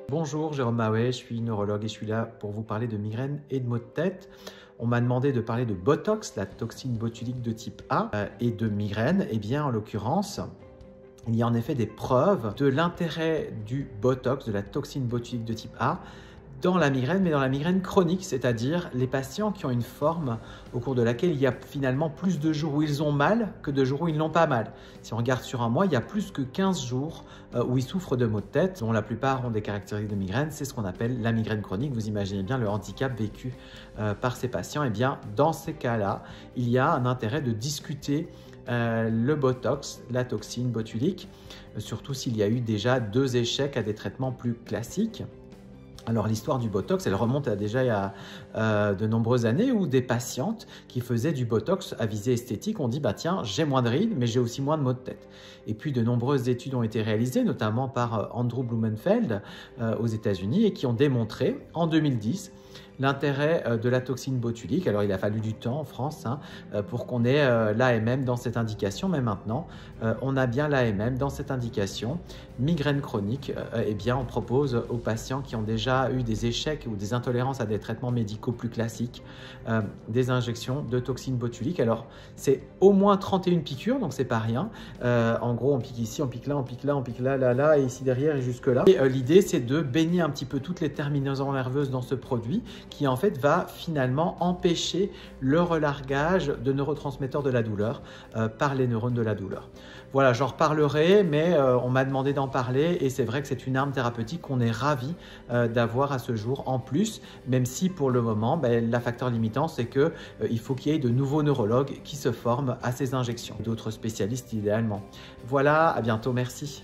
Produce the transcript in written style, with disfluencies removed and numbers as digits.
Bonjour, Jérôme Mahouet, je suis neurologue et je suis là pour vous parler de migraine et de maux de tête. On m'a demandé de parler de Botox, la toxine botulique de type A, et de migraine. Eh bien, en l'occurrence, il y a en effet des preuves de l'intérêt du Botox, de la toxine botulique de type A, dans la migraine, mais dans la migraine chronique, c'est-à-dire les patients qui ont une forme au cours de laquelle il y a finalement plus de jours où ils ont mal que de jours où ils n'ont pas mal. Si on regarde sur un mois, il y a plus que 15 jours où ils souffrent de maux de tête, dont la plupart ont des caractéristiques de migraine. C'est ce qu'on appelle la migraine chronique. Vous imaginez bien le handicap vécu par ces patients. Eh bien, dans ces cas-là, il y a un intérêt de discuter le Botox, la toxine botulique, surtout s'il y a eu déjà 2 échecs à des traitements plus classiques. Alors l'histoire du Botox, elle remonte à déjà il y a de nombreuses années où des patientes qui faisaient du Botox à visée esthétique ont dit bah tiens, j'ai moins de rides mais j'ai aussi moins de maux de tête. Et puis de nombreuses études ont été réalisées, notamment par Andrew Blumenfeld aux États-Unis, et qui ont démontré en 2010 l'intérêt de la toxine botulique. Alors il a fallu du temps en France pour qu'on ait l'AMM dans cette indication, mais maintenant on a bien l'AMM dans cette indication. Migraine chronique, eh bien on propose aux patients qui ont déjà eu des échecs ou des intolérances à des traitements médicaux plus classiques des injections de toxine botulique. Alors c'est au moins 31 piqûres, donc c'est pas rien. En gros on pique ici, on pique là, on pique là, on pique là, là, là, et ici derrière et jusque là. Et l'idée c'est de baigner un petit peu toutes les terminaisons nerveuses dans ce produit qui en fait va finalement empêcher le relargage de neurotransmetteurs de la douleur par les neurones de la douleur. Voilà, j'en reparlerai, mais on m'a demandé d'en parler et c'est vrai que c'est une arme thérapeutique qu'on est ravi d'avoir à ce jour en plus, même si pour le moment, la facteur limitant, c'est qu'il faut qu'il y ait de nouveaux neurologues qui se forment à ces injections, d'autres spécialistes idéalement. Voilà, à bientôt, merci.